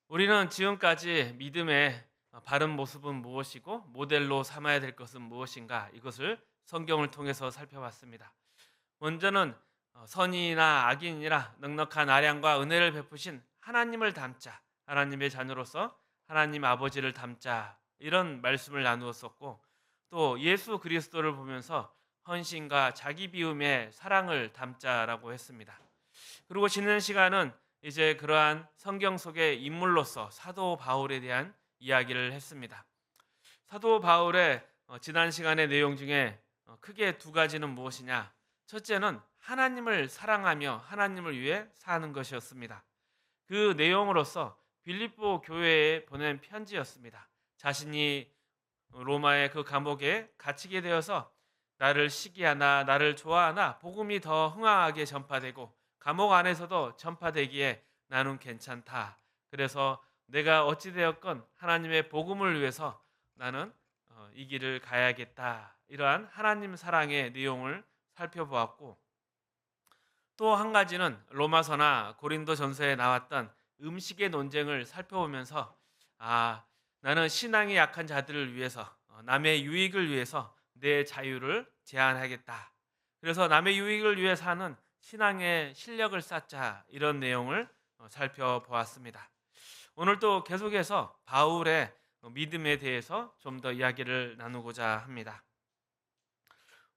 우리는 지금까지 믿음의 바른 모습은 무엇이고 모델로 삼아야 될 것은 무엇인가, 이것을 성경을 통해서 살펴봤습니다. 먼저는 선인이나 악인이나 넉넉한 아량과 은혜를 베푸신 하나님을 닮자, 하나님의 자녀로서 하나님 아버지를 닮자, 이런 말씀을 나누었었고, 또 예수 그리스도를 보면서 헌신과 자기 비움의 사랑을 담자라고 했습니다. 그리고 지난 시간은 이제 그러한 성경 속의 인물로서 사도 바울에 대한 이야기를 했습니다. 사도 바울의 지난 시간의 내용 중에 크게 두 가지는 무엇이냐? 첫째는 하나님을 사랑하며 하나님을 위해 사는 것이었습니다. 그 내용으로서 빌립보 교회에 보낸 편지였습니다. 자신이 로마의 그 감옥에 갇히게 되어서 나를 시기하나 나를 좋아하나 복음이 더 흥황하게 전파되고 감옥 안에서도 전파되기에 나는 괜찮다. 그래서 내가 어찌되었건 하나님의 복음을 위해서 나는 이 길을 가야겠다. 이러한 하나님 사랑의 내용을 살펴보았고, 또 한 가지는 로마서나 고린도 전서에 나왔던 음식의 논쟁을 살펴보면서 나는 신앙이 약한 자들을 위해서 남의 유익을 위해서 내 자유를 제한하겠다. 그래서 남의 유익을 위해 사는 신앙의 실력을 쌓자, 이런 내용을 살펴보았습니다. 오늘 또 계속해서 바울의 믿음에 대해서 좀 더 이야기를 나누고자 합니다.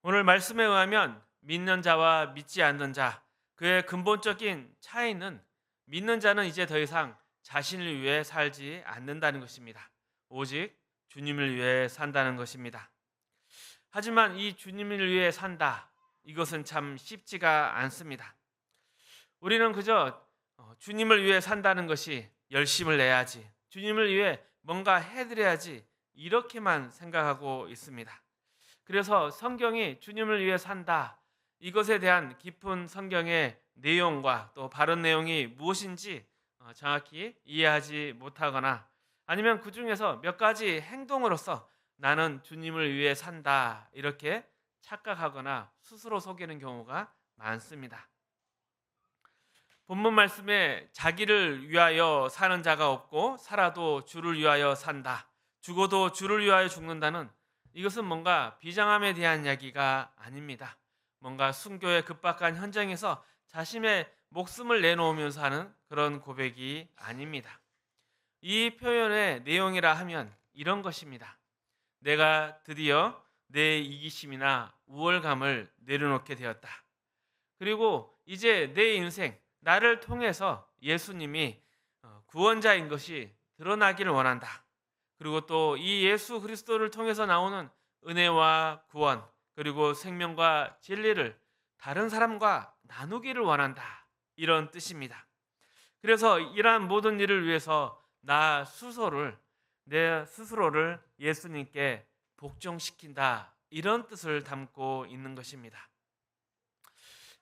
오늘 말씀에 의하면 믿는 자와 믿지 않는 자, 그의 근본적인 차이는 믿는 자는 이제 더 이상 자신을 위해 살지 않는다는 것입니다. 오직 주님을 위해 산다는 것입니다. 하지만 이 주님을 위해 산다, 이것은 참 쉽지가 않습니다. 우리는 그저 주님을 위해 산다는 것이 열심을 내야지, 주님을 위해 뭔가 해드려야지, 이렇게만 생각하고 있습니다. 그래서 성경이 주님을 위해 산다, 이것에 대한 깊은 성경의 내용과 또 바른 내용이 무엇인지 정확히 이해하지 못하거나, 아니면 그 중에서 몇 가지 행동으로서 나는 주님을 위해 산다, 이렇게 착각하거나 스스로 속이는 경우가 많습니다. 본문 말씀에 자기를 위하여 사는 자가 없고 살아도 주를 위하여 산다, 죽어도 주를 위하여 죽는다는, 이것은 뭔가 비장함에 대한 이야기가 아닙니다. 뭔가 순교에 급박한 현장에서 자신의 목숨을 내놓으면서 하는 그런 고백이 아닙니다. 이 표현의 내용이라 하면 이런 것입니다. 내가 드디어 내 이기심이나 우월감을 내려놓게 되었다. 그리고 이제 내 인생, 나를 통해서 예수님이 구원자인 것이 드러나기를 원한다. 그리고 또 이 예수 그리스도를 통해서 나오는 은혜와 구원, 그리고 생명과 진리를 다른 사람과 나누기를 원한다, 이런 뜻입니다. 그래서 이러한 모든 일을 위해서 내 스스로를 예수님께 복종시킨다, 이런 뜻을 담고 있는 것입니다.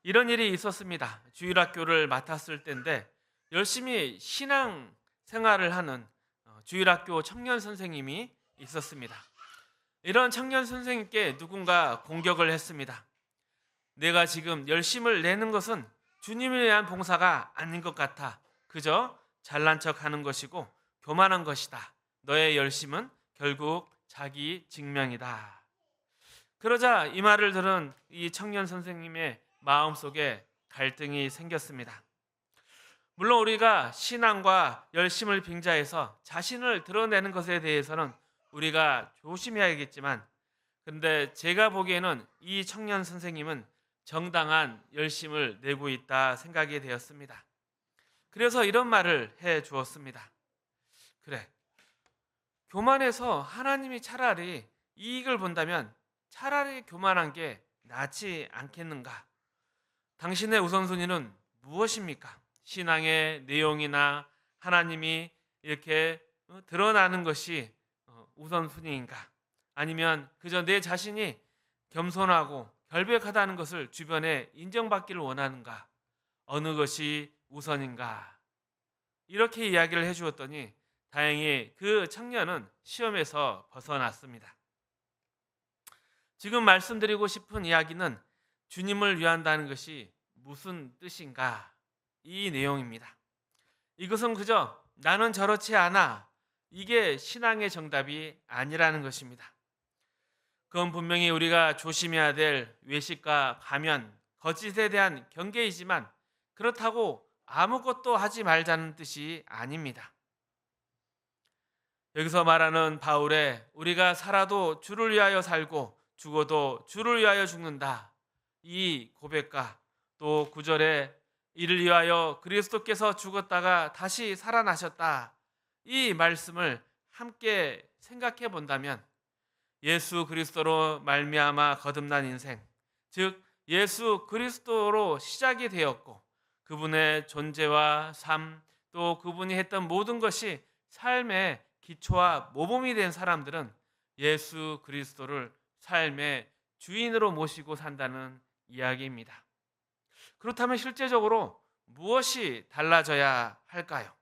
이런 일이 있었습니다. 주일학교를 맡았을 때인데 열심히 신앙 생활을 하는 주일학교 청년 선생님이 있었습니다. 이런 청년 선생님께 누군가 공격을 했습니다. 내가 지금 열심을 내는 것은 주님을 위한 봉사가 아닌 것 같아. 그저 잘난 척하는 것이고 교만한 것이다. 너의 열심은 결국 자기 증명이다. 그러자 이 말을 들은 이 청년 선생님의 마음속에 갈등이 생겼습니다. 물론 우리가 신앙과 열심을 빙자해서 자신을 드러내는 것에 대해서는 우리가 조심해야겠지만, 근데 제가 보기에는 이 청년 선생님은 정당한 열심을 내고 있다 생각이 되었습니다. 그래서 이런 말을 해 주었습니다. 그래, 교만해서 하나님이 차라리 이익을 본다면 차라리 교만한 게 낫지 않겠는가? 당신의 우선순위는 무엇입니까? 신앙의 내용이나 하나님이 이렇게 드러나는 것이 우선순위인가? 아니면 그저 내 자신이 겸손하고 결백하다는 것을 주변에 인정받기를 원하는가? 어느 것이 우선인가? 이렇게 이야기를 해주었더니 다행히 그 청년은 시험에서 벗어났습니다. 지금 말씀드리고 싶은 이야기는 주님을 위한다는 것이 무슨 뜻인가? 이 내용입니다. 이것은 그저 나는 저렇지 않아. 이게 신앙의 정답이 아니라는 것입니다. 그건 분명히 우리가 조심해야 될 외식과 가면, 거짓에 대한 경계이지만 그렇다고 아무것도 하지 말자는 뜻이 아닙니다. 여기서 말하는 바울의 우리가 살아도 주를 위하여 살고 죽어도 주를 위하여 죽는다. 이 고백과 또 9절에 이를 위하여 그리스도께서 죽었다가 다시 살아나셨다. 이 말씀을 함께 생각해 본다면 예수 그리스도로 말미암아 거듭난 인생, 즉 예수 그리스도로 시작이 되었고 그분의 존재와 삶, 또 그분이 했던 모든 것이 삶의 기초와 모범이 된 사람들은 예수 그리스도를 삶의 주인으로 모시고 산다는 이야기입니다. 그렇다면 실제적으로 무엇이 달라져야 할까요?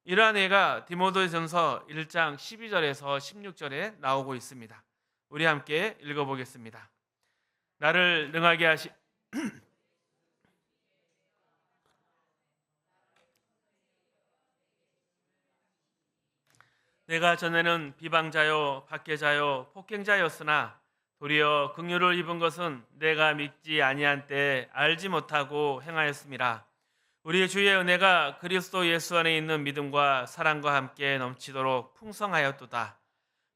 이러한 예가 디모데전서 1장 12절에서 16절에 나오고 있습니다. 우리 함께 읽어보겠습니다. 나를 능하게 하시 내가 전에는 비방자요 박해자요 폭행자였으나 도리어 긍휼을 입은 것은 내가 믿지 아니한 때 알지 못하고 행하였음이라. 우리 주의 은혜가 그리스도 예수 안에 있는 믿음과 사랑과 함께 넘치도록 풍성하였도다.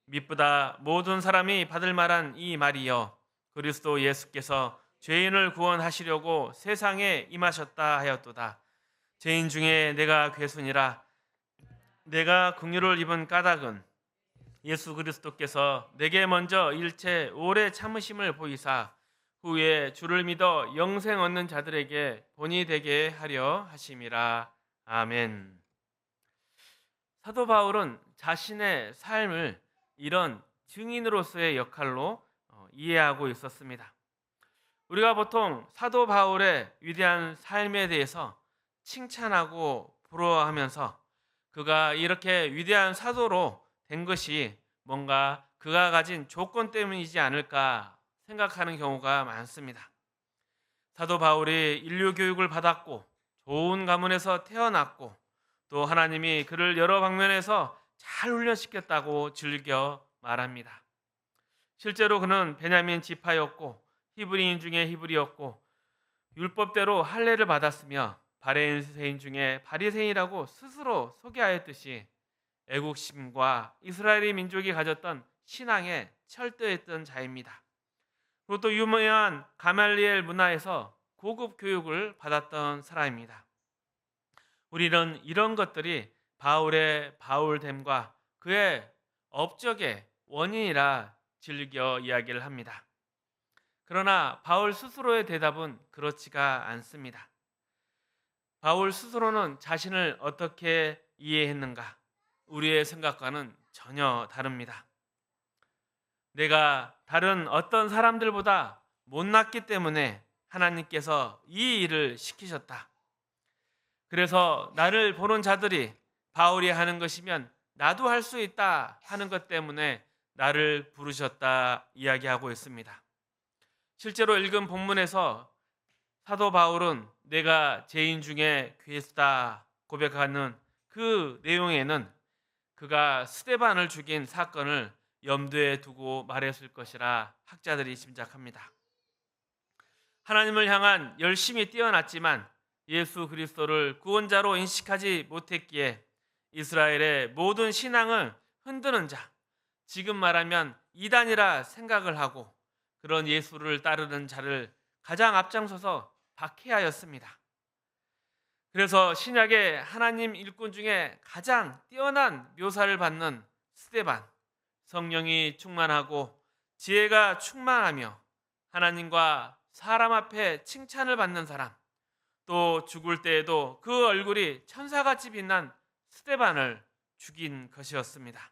믿보다 모든 사람이 받을 만한 이 말이여 그리스도 예수께서 죄인을 구원하시려고 세상에 임하셨다 하였도다. 죄인 중에 내가 괴순이라. 내가 긍휼을 입은 까닭은 예수 그리스도께서 내게 먼저 일체 오래 참으심을 보이사 후에 주를 믿어 영생 얻는 자들에게 본이 되게 하려 하심이라. 아멘. 사도 바울은 자신의 삶을 이런 증인으로서의 역할로 이해하고 있었습니다. 우리가 보통 사도 바울의 위대한 삶에 대해서 칭찬하고 부러워하면서 그가 이렇게 위대한 사도로 된 것이 뭔가 그가 가진 조건 때문이지 않을까 생각하는 경우가 많습니다. 사도 바울이 인류 교육을 받았고 좋은 가문에서 태어났고 또 하나님이 그를 여러 방면에서 잘 훈련시켰다고 즐겨 말합니다. 실제로 그는 베냐민 지파였고 히브리인 중에 히브리였고 율법대로 할례를 받았으며 바리새인 중에 바리새인이라고 스스로 소개하였듯이 애국심과 이스라엘의 민족이 가졌던 신앙에 철저했던 자입니다. 그리고 또 유명한 가말리엘 문화에서 고급 교육을 받았던 사람입니다. 우리는 이런 것들이 바울의 바울됨과 그의 업적의 원인이라 즐겨 이야기를 합니다. 그러나 바울 스스로의 대답은 그렇지가 않습니다. 바울 스스로는 자신을 어떻게 이해했는가? 우리의 생각과는 전혀 다릅니다. 내가 다른 어떤 사람들보다 못났기 때문에 하나님께서 이 일을 시키셨다. 그래서 나를 보는 자들이 바울이 하는 것이면 나도 할 수 있다 하는 것 때문에 나를 부르셨다 이야기하고 있습니다. 실제로 읽은 본문에서 사도 바울은 내가 죄인 중에 괴수다 고백하는 그 내용에는 그가 스데반을 죽인 사건을 염두에 두고 말했을 것이라 학자들이 짐작합니다. 하나님을 향한 열심이 뛰어났지만 예수 그리스도를 구원자로 인식하지 못했기에 이스라엘의 모든 신앙을 흔드는 자, 지금 말하면 이단이라 생각을 하고 그런 예수를 따르는 자를 가장 앞장서서 박해하였습니다. 그래서 신약의 하나님 일꾼 중에 가장 뛰어난 묘사를 받는 스데반, 성령이 충만하고 지혜가 충만하며 하나님과 사람 앞에 칭찬을 받는 사람, 또 죽을 때에도 그 얼굴이 천사같이 빛난 스데반을 죽인 것이었습니다.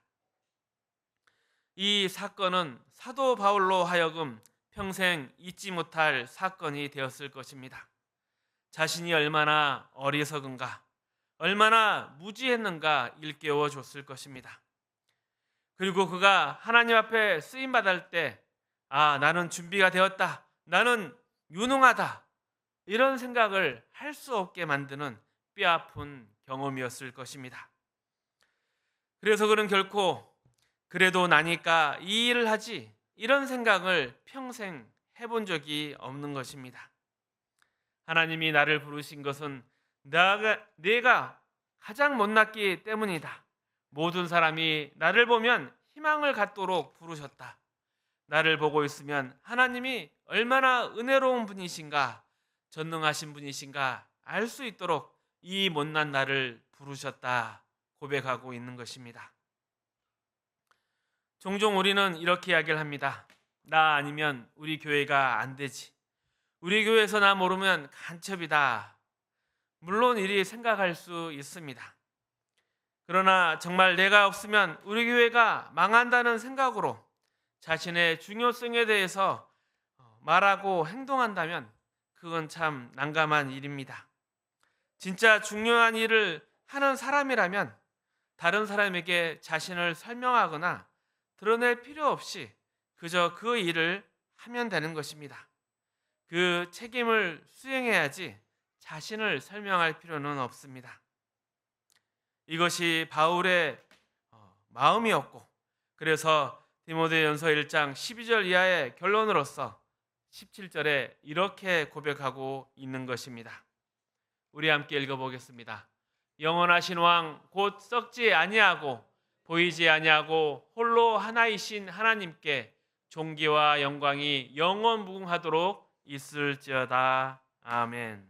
이 사건은 사도 바울로 하여금 평생 잊지 못할 사건이 되었을 것입니다. 자신이 얼마나 어리석은가, 얼마나 무지했는가 일깨워 줬을 것입니다. 그리고 그가 하나님 앞에 쓰임 받을 때, 나는 준비가 되었다, 나는 유능하다, 이런 생각을 할 수 없게 만드는 뼈아픈 경험이었을 것입니다. 그래서 그는 결코 그래도 나니까 이 일을 하지 이런 생각을 평생 해본 적이 없는 것입니다. 하나님이 나를 부르신 것은 내가 가장 못났기 때문이다. 모든 사람이 나를 보면 희망을 갖도록 부르셨다. 나를 보고 있으면 하나님이 얼마나 은혜로운 분이신가, 전능하신 분이신가 알 수 있도록 이 못난 나를 부르셨다 고백하고 있는 것입니다. 종종 우리는 이렇게 이야기를 합니다. 나 아니면 우리 교회가 안 되지. 우리 교회에서 나 모르면 간첩이다. 물론 이리 생각할 수 있습니다. 그러나 정말 내가 없으면 우리 교회가 망한다는 생각으로 자신의 중요성에 대해서 말하고 행동한다면 그건 참 난감한 일입니다. 진짜 중요한 일을 하는 사람이라면 다른 사람에게 자신을 설명하거나 드러낼 필요 없이 그저 그 일을 하면 되는 것입니다. 그 책임을 수행해야지 자신을 설명할 필요는 없습니다. 이것이 바울의 마음이었고, 그래서 디모데전서 1장 12절 이하의 결론으로서 17절에 이렇게 고백하고 있는 것입니다. 우리 함께 읽어보겠습니다. 영원하신 왕 곧 썩지 아니하고 보이지 아니하고 홀로 하나이신 하나님께 존귀와 영광이 영원 무궁하도록 있을지어다. 아멘.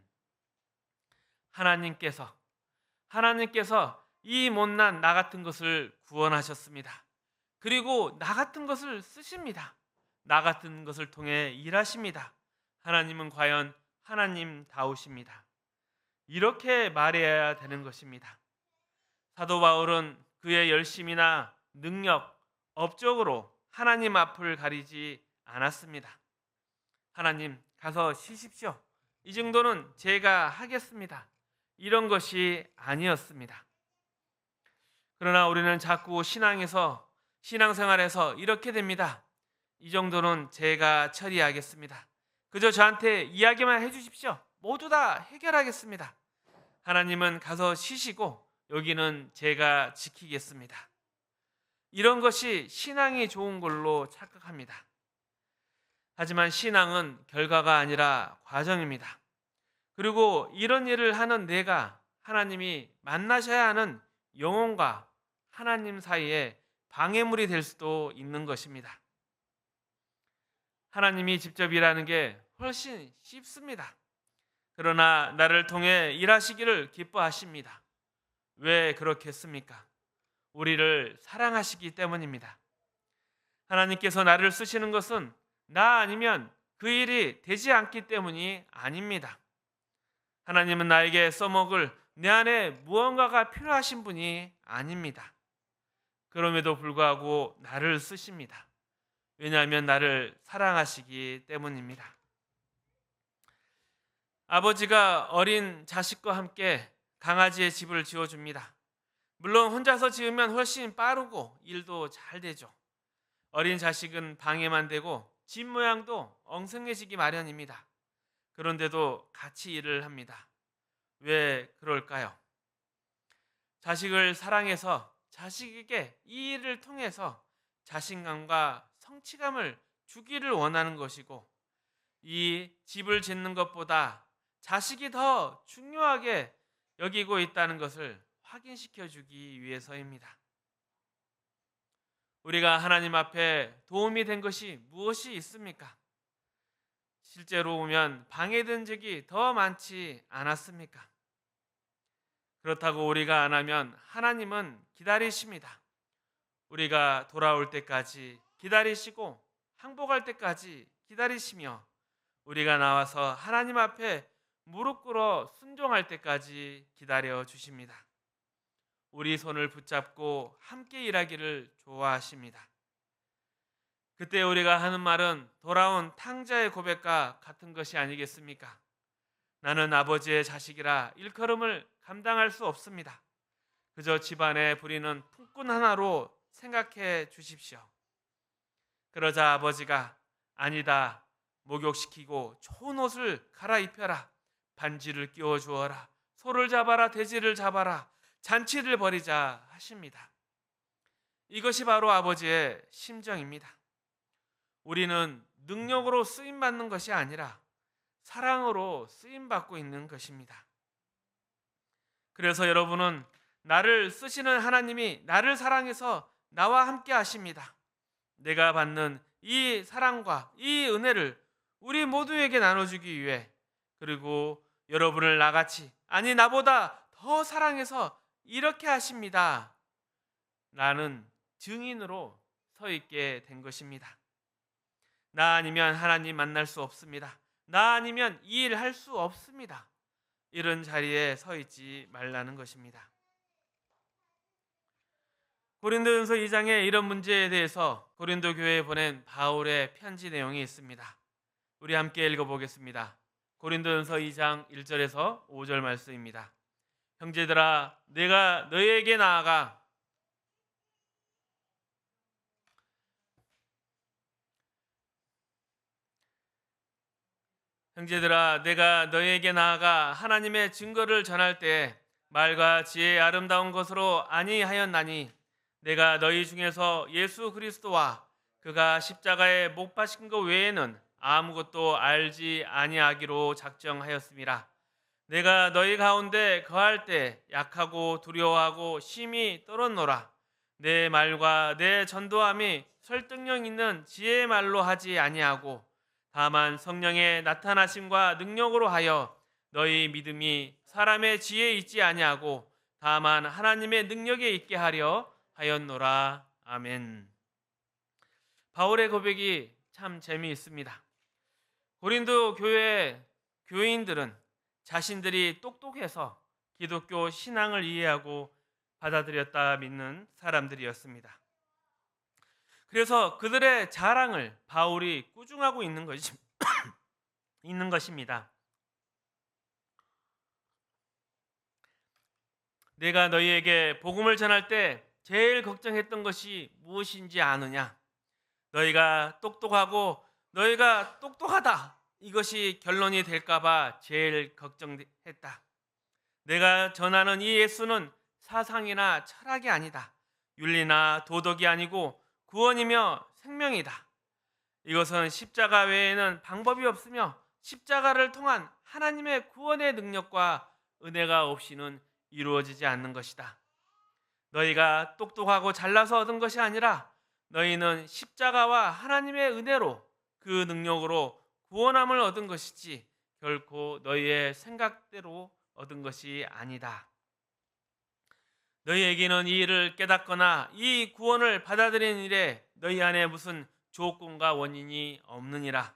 하나님께서 이 못난 나 같은 것을 구원하셨습니다. 그리고 나 같은 것을 쓰십니다. 나 같은 것을 통해 일하십니다. 하나님은 과연 하나님다우십니다. 이렇게 말해야 되는 것입니다. 사도 바울은 그의 열심이나 능력, 업적으로 하나님 앞을 가리지 않았습니다. 하나님, 가서 쉬십시오. 이 정도는 제가 하겠습니다. 이런 것이 아니었습니다. 그러나 우리는 자꾸 신앙생활에서 이렇게 됩니다. 이 정도는 제가 처리하겠습니다. 그저 저한테 이야기만 해주십시오. 모두 다 해결하겠습니다. 하나님은 가서 쉬시고 여기는 제가 지키겠습니다. 이런 것이 신앙이 좋은 걸로 착각합니다. 하지만 신앙은 결과가 아니라 과정입니다. 그리고 이런 일을 하는 내가 하나님이 만나셔야 하는 영혼과 하나님 사이에 방해물이 될 수도 있는 것입니다. 하나님이 직접 일하는 게 훨씬 쉽습니다. 그러나 나를 통해 일하시기를 기뻐하십니다. 왜 그렇겠습니까? 우리를 사랑하시기 때문입니다. 하나님께서 나를 쓰시는 것은 나 아니면 그 일이 되지 않기 때문이 아닙니다. 하나님은 나에게 써먹을 내 안에 무언가가 필요하신 분이 아닙니다. 그럼에도 불구하고 나를 쓰십니다. 왜냐하면 나를 사랑하시기 때문입니다. 아버지가 어린 자식과 함께 강아지의 집을 지어줍니다. 물론 혼자서 지으면 훨씬 빠르고 일도 잘 되죠. 어린 자식은 방해만 되고 집 모양도 엉성해지기 마련입니다. 그런데도 같이 일을 합니다. 왜 그럴까요? 자식을 사랑해서 자식에게 이 일을 통해서 자신감과 성취감을 주기를 원하는 것이고, 이 집을 짓는 것보다 자식이 더 중요하게 여기고 있다는 것을 확인시켜 주기 위해서입니다. 우리가 하나님 앞에 도움이 된 것이 무엇이 있습니까? 실제로 보면 방해된 적이 더 많지 않았습니까? 그렇다고 우리가 안 하면 하나님은 기다리십니다. 우리가 돌아올 때까지 기다리시고 항복할 때까지 기다리시며 우리가 나와서 하나님 앞에 무릎 꿇어 순종할 때까지 기다려 주십니다. 우리 손을 붙잡고 함께 일하기를 좋아하십니다. 그때 우리가 하는 말은 돌아온 탕자의 고백과 같은 것이 아니겠습니까? 나는 아버지의 자식이라 일컬음을 감당할 수 없습니다. 그저 집안에 부리는 품꾼 하나로 생각해 주십시오. 그러자 아버지가 아니다, 목욕시키고 좋은 옷을 갈아입혀라, 반지를 끼워 주어라, 소를 잡아라, 돼지를 잡아라, 잔치를 벌이자 하십니다. 이것이 바로 아버지의 심정입니다. 우리는 능력으로 쓰임받는 것이 아니라 사랑으로 쓰임받고 있는 것입니다. 그래서 여러분은 나를 쓰시는 하나님이 나를 사랑해서 나와 함께 하십니다. 내가 받는 이 사랑과 이 은혜를 우리 모두에게 나눠주기 위해, 그리고 여러분을 나같이, 아니 나보다 더 사랑해서 이렇게 하십니다 라는 증인으로 서 있게 된 것입니다. 나 아니면 하나님 만날 수 없습니다. 나 아니면 이 일 할 수 없습니다. 이런 자리에 서 있지 말라는 것입니다. 고린도전서 2장에 이런 문제에 대해서 고린도 교회에 보낸 바울의 편지 내용이 있습니다. 우리 함께 읽어보겠습니다. 고린도전서 2장 1절에서 5절 말씀입니다. 형제들아, 내가 너희에게 나아가 하나님의 증거를 전할 때 말과 지혜의 아름다운 것으로 아니하였나니, 내가 너희 중에서 예수 그리스도와 그가 십자가에 못 박힌 것 외에는 아무것도 알지 아니하기로 작정하였음이라. 내가 너희 가운데 거할 때 약하고 두려워하고 심히 떨었노라. 내 말과 내 전도함이 설득력 있는 지혜의 말로 하지 아니하고, 다만 성령의 나타나심과 능력으로 하여 너희 믿음이 사람의 지혜에 있지 아니하고 다만 하나님의 능력에 있게 하려 하였노라. 아멘. 바울의 고백이 참 재미있습니다. 고린도 교회 교인들은 자신들이 똑똑해서 기독교 신앙을 이해하고 받아들였다 믿는 사람들이었습니다. 그래서 그들의 자랑을 바울이 꾸중하고 있는 것입니다. 내가 너희에게 복음을 전할 때 제일 걱정했던 것이 무엇인지 아느냐? 너희가 똑똑하고 너희가 똑똑하다, 이것이 결론이 될까봐 제일 걱정했다. 내가 전하는 이 예수는 사상이나 철학이 아니다. 윤리나 도덕이 아니고 구원이며 생명이다. 이것은 십자가 외에는 방법이 없으며 십자가를 통한 하나님의 구원의 능력과 은혜가 없이는 이루어지지 않는 것이다. 너희가 똑똑하고 잘나서 얻은 것이 아니라 너희는 십자가와 하나님의 은혜로 그 능력으로 구원함을 얻은 것이지 결코 너희의 생각대로 얻은 것이 아니다. 너희에게는 이 일을 깨닫거나 이 구원을 받아들이는 일에 너희 안에 무슨 조건과 원인이 없느니라.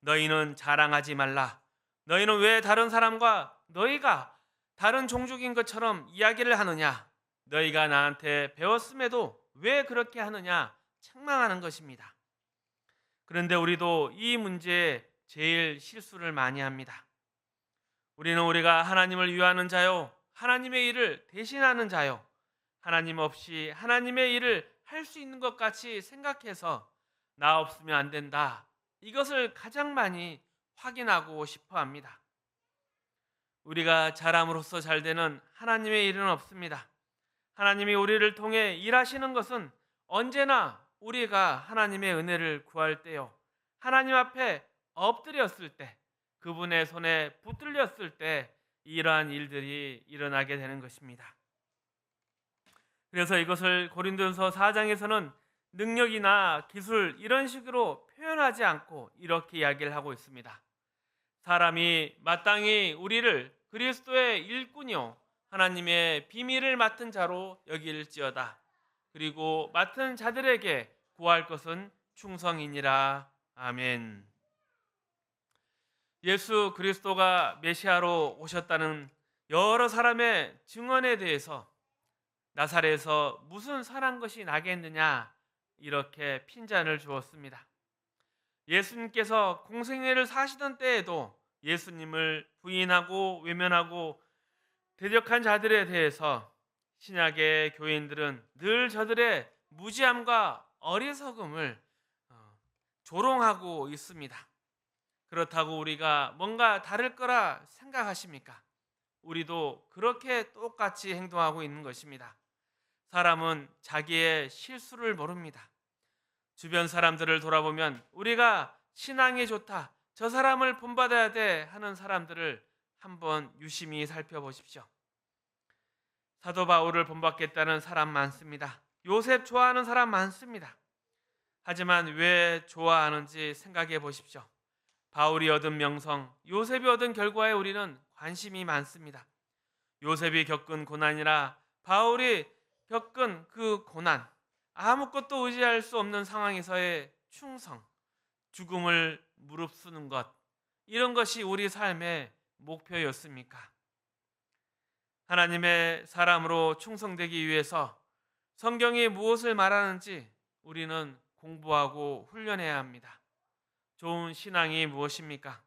너희는 자랑하지 말라. 너희는 왜 다른 사람과 너희가 다른 종족인 것처럼 이야기를 하느냐? 너희가 나한테 배웠음에도 왜 그렇게 하느냐? 책망하는 것입니다. 그런데 우리도 이 문제에 제일 실수를 많이 합니다. 우리가 하나님을 위하는 자요, 하나님의 일을 대신하는 자요, 하나님 없이 하나님의 일을 할 수 있는 것 같이 생각해서 나 없으면 안 된다, 이것을 가장 많이 확인하고 싶어 합니다. 우리가 잘함으로써 잘 되는 하나님의 일은 없습니다. 하나님이 우리를 통해 일하시는 것은 언제나 우리가 하나님의 은혜를 구할 때요, 하나님 앞에 엎드렸을 때, 그분의 손에 붙들렸을 때 이러한 일들이 일어나게 되는 것입니다. 그래서 이것을 고린도전서 4장에서는 능력이나 기술 이런 식으로 표현하지 않고 이렇게 이야기를 하고 있습니다. 사람이 마땅히 우리를 그리스도의 일꾼이요 하나님의 비밀을 맡은 자로 여길지어다. 그리고 맡은 자들에게 구할 것은 충성이니라. 아멘. 예수 그리스도가 메시아로 오셨다는 여러 사람의 증언에 대해서 나사렛에서 무슨 선한 것이 나겠느냐, 이렇게 핀잔을 주었습니다. 예수님께서 공생애를 사시던 때에도 예수님을 부인하고 외면하고 대적한 자들에 대해서 신약의 교인들은 늘 저들의 무지함과 어리석음을 조롱하고 있습니다. 그렇다고 우리가 뭔가 다를 거라 생각하십니까? 우리도 그렇게 똑같이 행동하고 있는 것입니다. 사람은 자기의 실수를 모릅니다. 주변 사람들을 돌아보면 우리가 신앙이 좋다, 저 사람을 본받아야 돼 하는 사람들을 한번 유심히 살펴보십시오. 사도 바울을 본받겠다는 사람 많습니다. 요셉 좋아하는 사람 많습니다. 하지만 왜 좋아하는지 생각해 보십시오. 바울이 얻은 명성, 요셉이 얻은 결과에 우리는 관심이 많습니다. 요셉이 겪은 고난이라 바울이 겪은 그 고난, 아무것도 의지할 수 없는 상황에서의 충성, 죽음을 무릅쓰는 것, 이런 것이 우리 삶의 목표였습니까? 하나님의 사람으로 충성되기 위해서 성경이 무엇을 말하는지 우리는 공부하고 훈련해야 합니다. 좋은 신앙이 무엇입니까?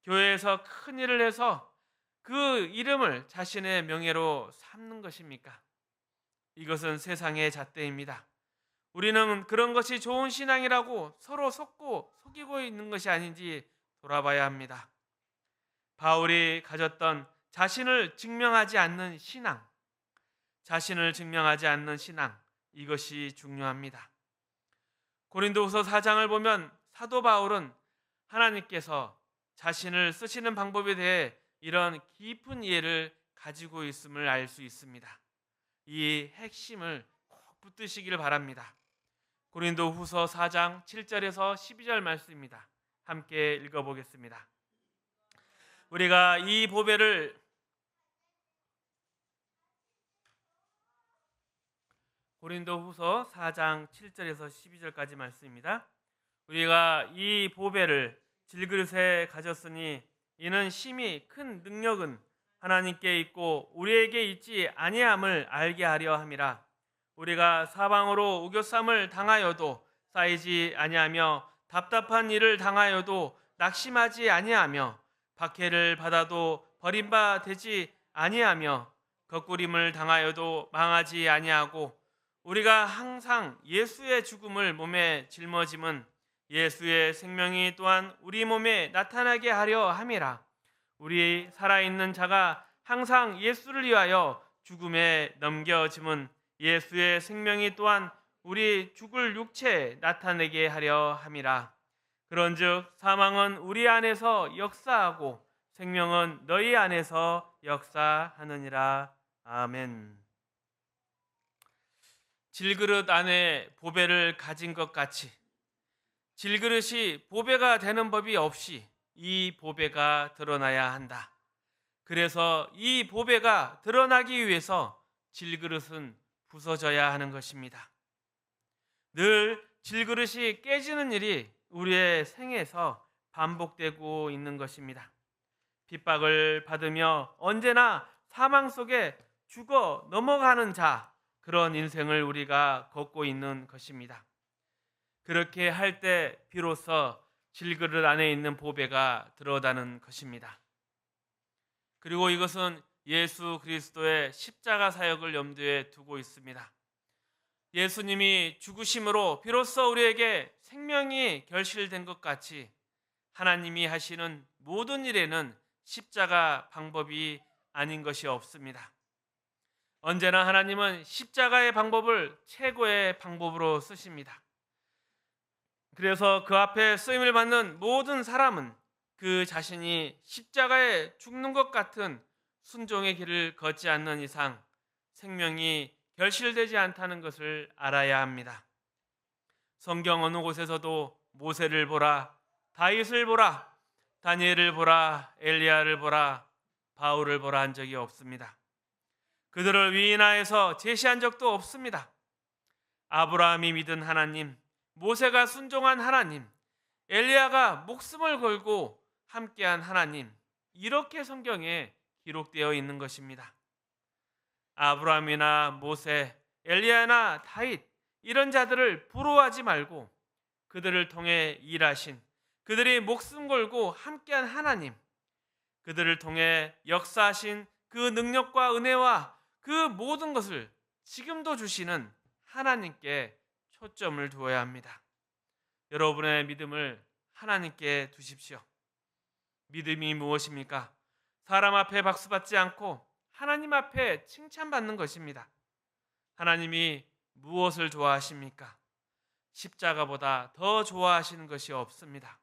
교회에서 큰 일을 해서 그 이름을 자신의 명예로 삼는 것입니까? 이것은 세상의 잣대입니다. 우리는 그런 것이 좋은 신앙이라고 서로 속이고 있는 것이 아닌지 돌아봐야 합니다. 바울이 가졌던 자신을 증명하지 않는 신앙, 이것이 중요합니다. 고린도후서 4장을 보면 사도 바울은 하나님께서 자신을 쓰시는 방법에 대해 이런 깊은 이해를 가지고 있음을 알 수 있습니다. 이 핵심을 꼭 붙드시기를 바랍니다. 고린도후서 4장 7절에서 12절 말씀입니다. 함께 읽어보겠습니다. 우리가 이 보배를 고린도후서 4장 7절에서 12절까지 말씀입니다. 우리가 이 보배를 질그릇에 가졌으니 이는 심히 큰 능력은 하나님께 있고 우리에게 있지 아니함을 알게 하려 함이라. 우리가 사방으로 우겨쌈을 당하여도 쌓이지 아니하며 답답한 일을 당하여도 낙심하지 아니하며 박해를 받아도 버림바 되지 아니하며 거꾸림을 당하여도 망하지 아니하고 우리가 항상 예수의 죽음을 몸에 짊어짐은 예수의 생명이 또한 우리 몸에 나타나게 하려 함이라. 우리 살아있는 자가 항상 예수를 위하여 죽음에 넘겨짐은 예수의 생명이 또한 우리 죽을 육체에 나타내게 하려 함이라. 그런즉 사망은 우리 안에서 역사하고 생명은 너희 안에서 역사하느니라. 아멘. 질그릇 안에 보배를 가진 것 같이 질그릇이 보배가 되는 법이 없이 이 보배가 드러나야 한다. 그래서 이 보배가 드러나기 위해서 질그릇은 부서져야 하는 것입니다. 늘 질그릇이 깨지는 일이 우리의 생에서 반복되고 있는 것입니다. 핍박을 받으며 언제나 사망 속에 죽어 넘어가는 자, 그런 인생을 우리가 걷고 있는 것입니다. 그렇게 할 때 비로소 질그릇 안에 있는 보배가 드러나는 것입니다. 그리고 이것은 예수 그리스도의 십자가 사역을 염두에 두고 있습니다. 예수님이 죽으심으로 비로소 우리에게 생명이 결실된 것 같이 하나님이 하시는 모든 일에는 십자가 방법이 아닌 것이 없습니다. 언제나 하나님은 십자가의 방법을 최고의 방법으로 쓰십니다. 그래서 그 앞에 쓰임을 받는 모든 사람은 그 자신이 십자가에 죽는 것 같은 순종의 길을 걷지 않는 이상 생명이 결실되지 않다는 것을 알아야 합니다. 성경 어느 곳에서도 모세를 보라, 다윗을 보라, 다니엘을 보라, 엘리야를 보라, 바울을 보라 한 적이 없습니다. 그들을 위인하여서 제시한 적도 없습니다. 아브라함이 믿은 하나님, 모세가 순종한 하나님, 엘리야가 목숨을 걸고 함께한 하나님, 이렇게 성경에 기록되어 있는 것입니다. 아브라함이나 모세, 엘리야나 다윗, 이런 자들을 부러워하지 말고 그들을 통해 일하신, 그들이 목숨 걸고 함께한 하나님, 그들을 통해 역사하신 그 능력과 은혜와 그 모든 것을 지금도 주시는 하나님께 초점을 두어야 합니다. 여러분의 믿음을 하나님께 두십시오. 믿음이 무엇입니까? 사람 앞에 박수받지 않고 하나님 앞에 칭찬받는 것입니다. 하나님이 무엇을 좋아하십니까? 십자가보다 더 좋아하시는 것이 없습니다.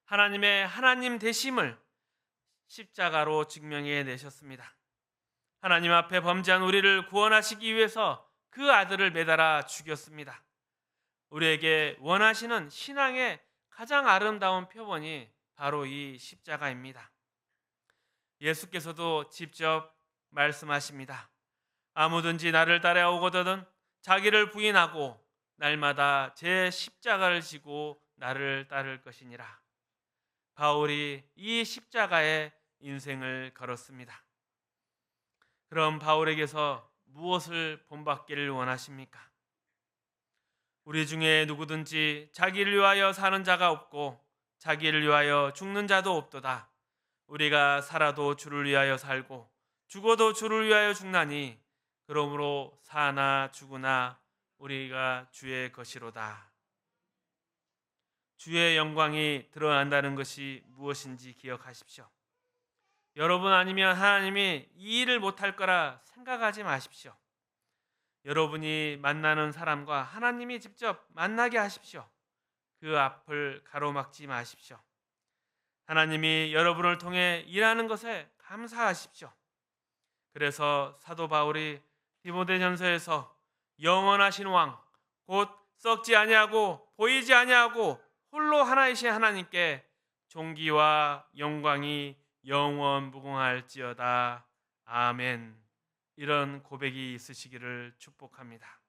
하나님의 하나님 되심을 십자가로 증명해 내셨습니다. 하나님 앞에 범죄한 우리를 구원하시기 위해서 그 아들을 매달아 죽였습니다. 우리에게 원하시는 신앙의 가장 아름다운 표본이 바로 이 십자가입니다. 예수께서도 직접 말씀하십니다. 아무든지 나를 따라오거든 자기를 부인하고 날마다 제 십자가를 지고 나를 따를 것이니라. 바울이 이 십자가에 인생을 걸었습니다. 그럼 바울에게서 무엇을 본받기를 원하십니까? 우리 중에 누구든지 자기를 위하여 사는 자가 없고 자기를 위하여 죽는 자도 없도다. 우리가 살아도 주를 위하여 살고 죽어도 주를 위하여 죽나니 그러므로 사나 죽으나 우리가 주의 것이로다. 주의 영광이 드러난다는 것이 무엇인지 기억하십시오. 여러분 아니면 하나님이 이 일을 못할 거라 생각하지 마십시오. 여러분이 만나는 사람과 하나님이 직접 만나게 하십시오. 그 앞을 가로막지 마십시오. 하나님이 여러분을 통해 일하는 것에 감사하십시오. 그래서 사도 바울이 디모데전서에서 영원하신 왕, 곧 썩지 아니하고 보이지 아니하고 홀로 하나이신 하나님께 존귀와 영광이 영원 무궁할지어다. 아멘. 이런 고백이 있으시기를 축복합니다.